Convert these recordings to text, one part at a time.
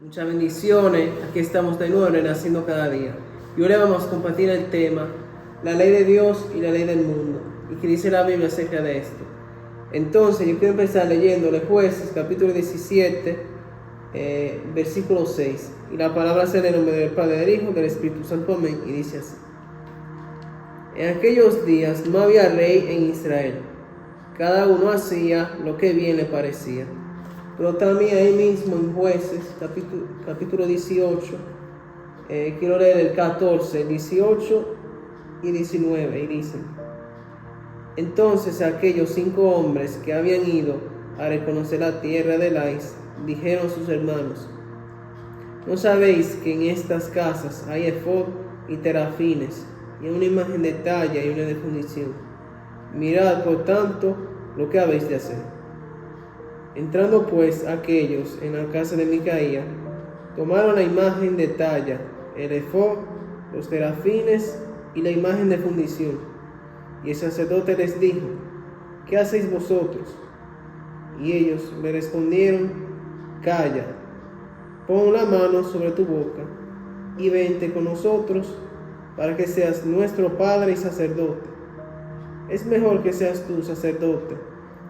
Muchas bendiciones. Aquí estamos de nuevo en Naciendo Cada Día. Y hoy le vamos a compartir el tema, la ley de Dios y la ley del mundo. ¿Y qué dice la Biblia acerca de esto? Entonces, yo quiero empezar leyéndole Jueces, capítulo 17, versículo 6. Y la palabra se lee en nombre del Padre, del Hijo, del Espíritu Santo. Amén. Y dice así. En aquellos días no había rey en Israel. Cada uno hacía lo que bien le parecía. Pero también ahí mismo en Jueces, capítulo 18, quiero leer el 14, 18 y 19, y dicen: Entonces aquellos 5 hombres que habían ido a reconocer la tierra de Lais, dijeron a sus hermanos: ¿No sabéis que en estas casas hay efod y terafines, y una imagen de talla y una de fundición? Mirad, por tanto, lo que habéis de hacer. Entrando pues aquellos en la casa de Micaía, tomaron la imagen de talla, el efod, los terafines y la imagen de fundición. Y el sacerdote les dijo: ¿Qué hacéis vosotros? Y ellos le respondieron: Calla, pon la mano sobre tu boca y vente con nosotros para que seas nuestro padre y sacerdote. Es mejor que seas tú sacerdote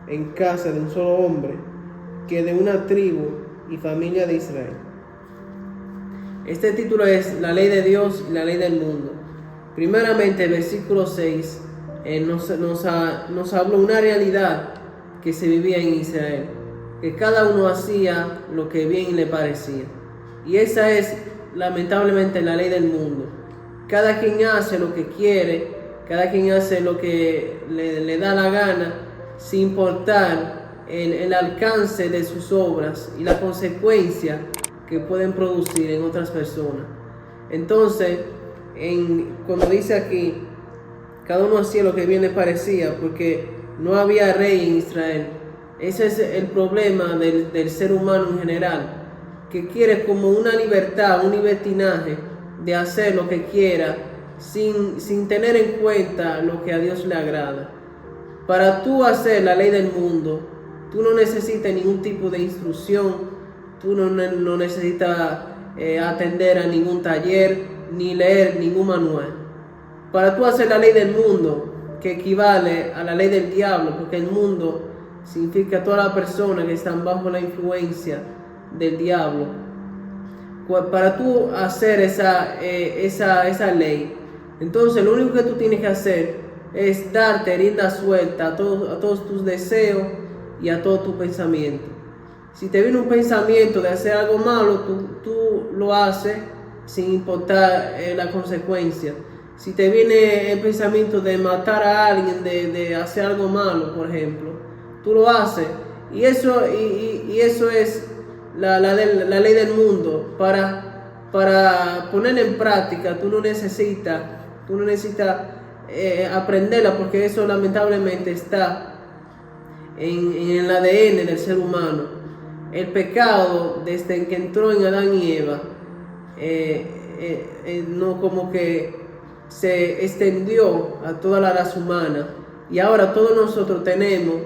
en casa de un solo hombre que de una tribu y familia de Israel. Este título es la ley de Dios y la ley del mundo. Primeramente, el versículo 6 nos habla una realidad que se vivía en Israel, que cada uno hacía lo que bien le parecía. Y esa es lamentablemente la ley del mundo. Cada quien hace lo que quiere, cada quien hace lo que le da la gana, sin importar el alcance de sus obras y la consecuencia que pueden producir en otras personas. Entonces, cuando dice aquí, cada uno hacía lo que bien le parecía, porque no había rey en Israel. Ese es el problema del ser humano en general, que quiere como una libertad, un libertinaje de hacer lo que quiera sin tener en cuenta lo que a Dios le agrada. Para tú hacer la ley del mundo, tú no necesitas ningún tipo de instrucción, tú no necesitas atender a ningún taller, ni leer ningún manual. Para tú hacer la ley del mundo, que equivale a la ley del diablo, porque el mundo significa todas las personas que están bajo la influencia del diablo. Para tú hacer esa ley, entonces lo único que tú tienes que hacer es darte rienda suelta a todos tus deseos y a todo tu pensamiento. Si te viene un pensamiento de hacer algo malo, tú lo haces sin importar la consecuencia. Si te viene el pensamiento de matar a alguien, de hacer algo malo, por ejemplo, tú lo haces. Y eso es la ley del mundo. Para poner en práctica, tú no necesitas aprenderla, porque eso lamentablemente está en el ADN del ser humano. El pecado, desde que entró en Adán y Eva, no como que se extendió a toda la raza humana, y ahora todos nosotros tenemos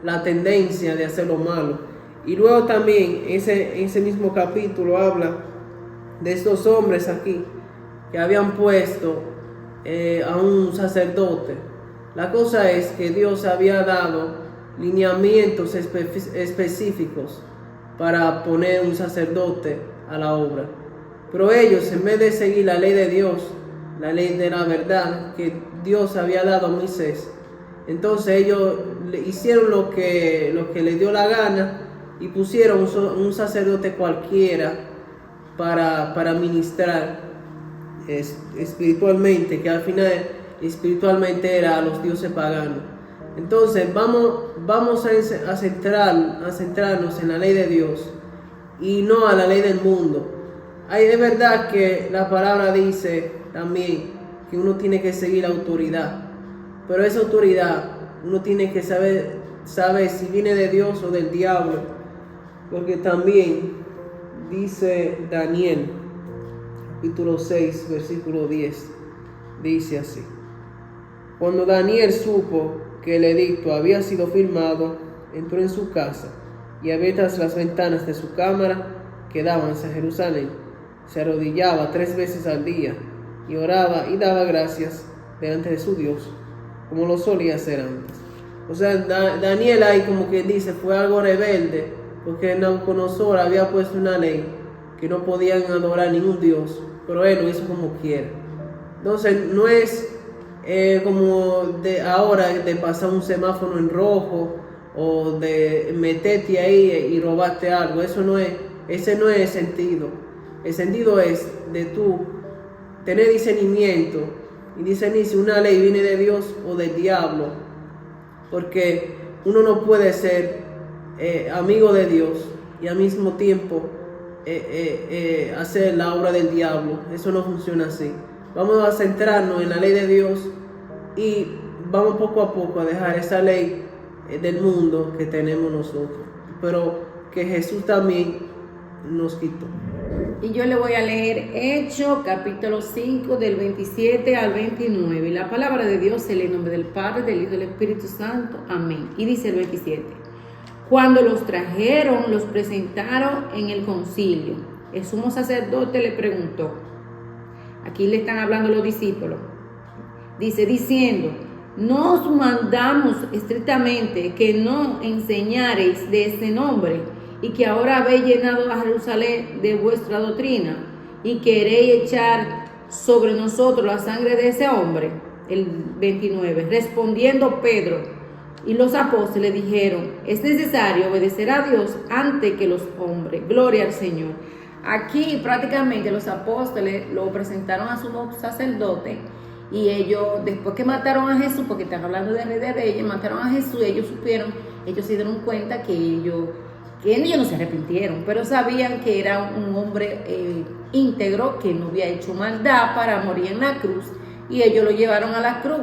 la tendencia de hacer lo malo. Y luego también ese mismo capítulo habla de estos hombres aquí que habían puesto a un sacerdote. La cosa es que Dios había dado lineamientos específicos para poner un sacerdote a la obra, pero ellos, en vez de seguir la ley de Dios, la ley de la verdad que Dios había dado a Moisés, entonces ellos hicieron lo que les dio la gana y pusieron un sacerdote cualquiera para ministrar espiritualmente, que al final espiritualmente era a los dioses paganos. Entonces vamos a centrarnos en la ley de Dios y no a la ley del mundo. Es verdad que la palabra dice también que uno tiene que seguir la autoridad, pero esa autoridad uno tiene que saber si viene de Dios o del diablo, porque también dice Daniel capítulo 6 versículo 10, dice así: Cuando Daniel supo que el edicto había sido firmado, entró en su casa y abiertas las ventanas de su cámara, que daban hacia Jerusalén, se arrodillaba 3 veces al día y oraba y daba gracias delante de su Dios, como lo solía hacer antes. O sea, Daniel ahí, como que dice, fue algo rebelde, porque Nabucodonosor había puesto una ley que no podían adorar ningún Dios, pero él lo hizo como quiera. Entonces no es como de ahora de pasar un semáforo en rojo o de meterte ahí y robarte algo. Ese no es el sentido. El sentido es de tú tener discernimiento y discernir si una ley viene de Dios o del diablo, porque uno no puede ser amigo de Dios y al mismo tiempo hacer la obra del diablo. Eso no funciona así. Vamos a centrarnos en la ley de Dios y vamos poco a poco a dejar esa ley del mundo que tenemos nosotros, pero que Jesús también nos quitó. Y yo le voy a leer Hechos, capítulo 5, del 27 al 29. Y la palabra de Dios se lee en nombre del Padre, del Hijo y del Espíritu Santo. Amén. Y dice el 27. Cuando los trajeron, los presentaron en el concilio. El sumo sacerdote le preguntó. Aquí le están hablando los discípulos. Dice, diciendo, no os mandamos estrictamente que no enseñareis de este nombre, y que ahora habéis llenado a Jerusalén de vuestra doctrina, y queréis echar sobre nosotros la sangre de ese hombre. El 29. Respondiendo Pedro y los apóstoles dijeron, es necesario obedecer a Dios antes que los hombres. Gloria al Señor. Aquí prácticamente los apóstoles lo presentaron a sumo sacerdote, y ellos, después que mataron a Jesús, porque están hablando de Rey de Reyes, mataron a Jesús, ellos se dieron cuenta que ellos no se arrepintieron, pero sabían que era un hombre íntegro, que no había hecho maldad para morir en la cruz, y ellos lo llevaron a la cruz.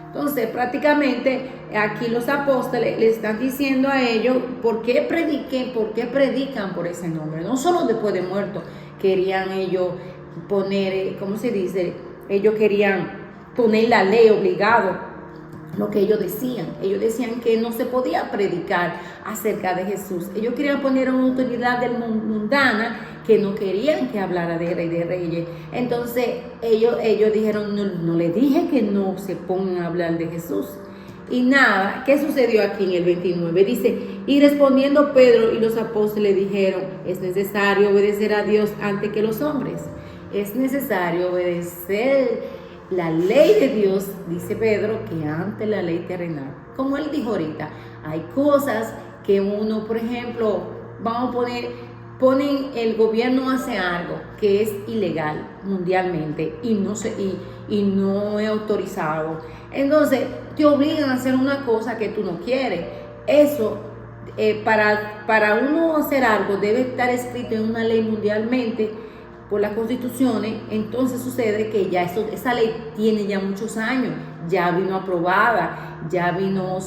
Entonces, prácticamente, aquí los apóstoles le están diciendo a ellos, ¿por qué predican por ese nombre? No solo después de muerto, querían ellos poner, ¿cómo se dice? Ellos querían poner la ley obligado, lo que ellos decían. Ellos decían que no se podía predicar acerca de Jesús. Ellos querían poner una autoridad del mundana, que no querían que hablara de Rey de Reyes. Entonces ellos dijeron, no le dije que no se pongan a hablar de Jesús. Y nada, ¿qué sucedió aquí en el 29? Dice, y respondiendo Pedro y los apóstoles dijeron, es necesario obedecer a Dios antes que los hombres. Es necesario obedecer la ley de Dios, dice Pedro, que ante la ley terrenal. Como él dijo ahorita, hay cosas que uno, por ejemplo, vamos a ponen el gobierno hace algo que es ilegal mundialmente y no es autorizado. Entonces te obligan a hacer una cosa que tú no quieres. Eso, para uno hacer algo, debe estar escrito en una ley mundialmente por las constituciones. Entonces sucede que ya esa ley tiene ya muchos años, ya vino aprobada, ya vino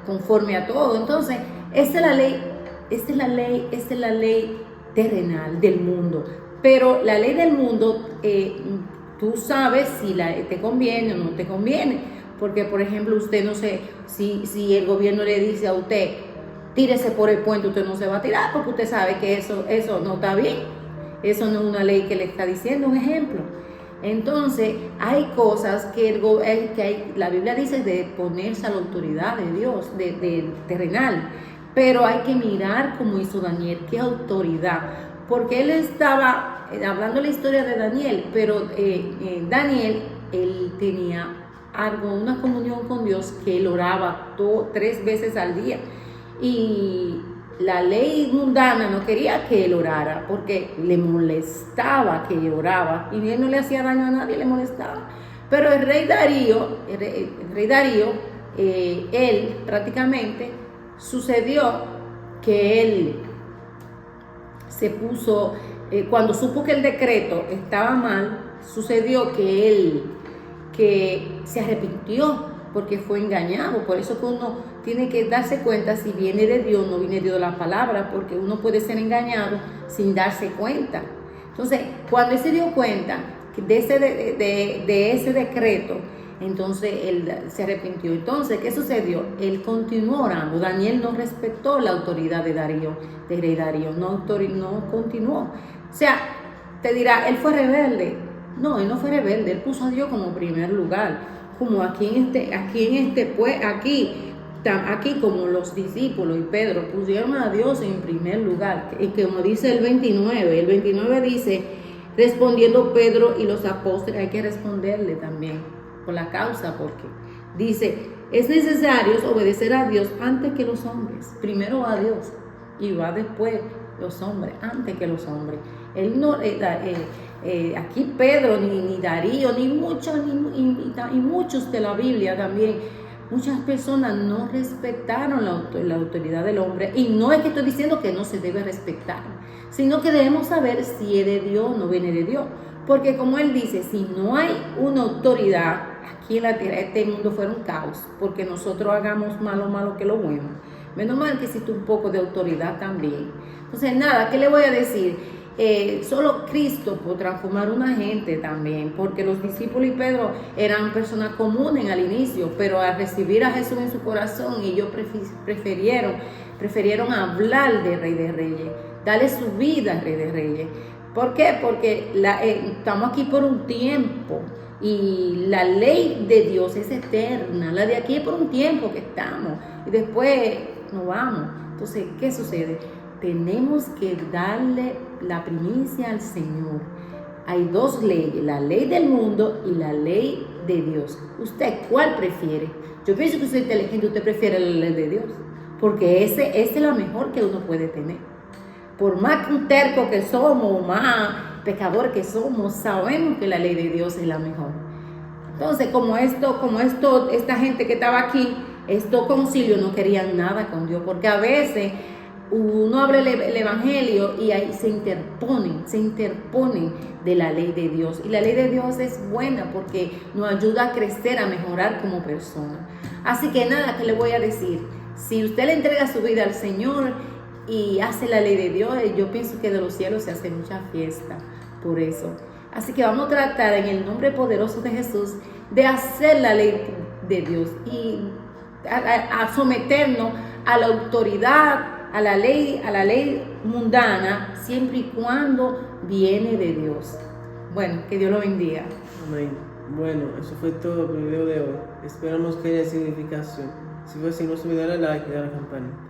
conforme a todo. Entonces, esta es la ley terrenal del mundo. Pero la ley del mundo, tú sabes si te conviene o no te conviene. Porque, por ejemplo, usted no sé, si el gobierno le dice a usted, tírese por el puente, usted no se va a tirar, porque usted sabe que eso no está bien. Eso no es una ley que le está diciendo, un ejemplo. Entonces, hay cosas que la Biblia dice de ponerse a la autoridad de Dios, de terrenal. Pero hay que mirar como hizo Daniel, qué autoridad. Porque él estaba hablando la historia de Daniel, pero Daniel, él tenía una comunión con Dios, que él oraba 3 veces al día. Y la ley mundana no quería que él orara, porque le molestaba que él oraba, y él no le hacía daño a nadie, le molestaba. Pero el rey Darío, él prácticamente sucedió que él se puso, cuando supo que el decreto estaba mal, sucedió que se arrepintió, porque fue engañado. Por eso que uno tiene que darse cuenta si viene de Dios o no viene de Dios la palabra, porque uno puede ser engañado sin darse cuenta. Entonces, cuando él se dio cuenta de ese decreto, Entonces él se arrepintió. Entonces, ¿qué sucedió? Él continuó orando. Daniel no respetó la autoridad de rey Darío, no continuó. O sea, te dirá, él fue rebelde. No, él no fue rebelde, él puso a Dios como primer lugar. Como aquí como los discípulos y Pedro pusieron a Dios en primer lugar. Y como dice el 29 dice, respondiendo Pedro y los apóstoles, hay que responderle también por la causa, porque dice, es necesario obedecer a Dios antes que los hombres. Primero a Dios y va después los hombres, antes que los hombres. Él no, aquí Pedro, ni Darío, ni muchos de la Biblia también, muchas personas no respetaron la autoridad del hombre. Y no es que estoy diciendo que no se debe respetar, sino que debemos saber si es de Dios o no viene de Dios. Porque como él dice, si no hay una autoridad aquí en la tierra, este mundo fuera un caos, porque nosotros hagamos malo que lo bueno. Menos mal que existe un poco de autoridad también. Entonces nada, ¿qué le voy a decir? Solo Cristo puede transformar una gente también, porque los discípulos y Pedro eran personas comunes al inicio, pero al recibir a Jesús en su corazón, ellos prefirieron hablar de Rey de Reyes, darle su vida al Rey de Reyes. ¿Por qué? Porque estamos aquí por un tiempo y la ley de Dios es eterna. La de aquí es por un tiempo que estamos y después nos vamos. Entonces, ¿qué sucede? Tenemos que darle la primicia al Señor. Hay dos leyes, la ley del mundo y la ley de Dios. ¿Usted cuál prefiere? Yo pienso que usted es inteligente, usted prefiere la ley de Dios, porque esa es la mejor que uno puede tener. Por más terco que somos, más pecadores que somos, sabemos que la ley de Dios es la mejor. Entonces, como esta gente que estaba aquí, estos concilios no querían nada con Dios, porque a veces uno abre el evangelio y ahí se interponen de la ley de Dios. Y la ley de Dios es buena porque nos ayuda a crecer, a mejorar como persona. Así que nada, ¿qué le voy a decir? Si usted le entrega su vida al Señor y hace la ley de Dios, yo pienso que de los cielos se hace mucha fiesta por eso. Así que vamos a tratar en el nombre poderoso de Jesús de hacer la ley de Dios y a someternos a la autoridad, a la ley mundana, siempre y cuando viene de Dios. Bueno, que Dios lo bendiga. Amén. Bueno, eso fue todo por el video de hoy. Esperamos que haya significación. Si fue así, no se olvide darle like y dar la campanita.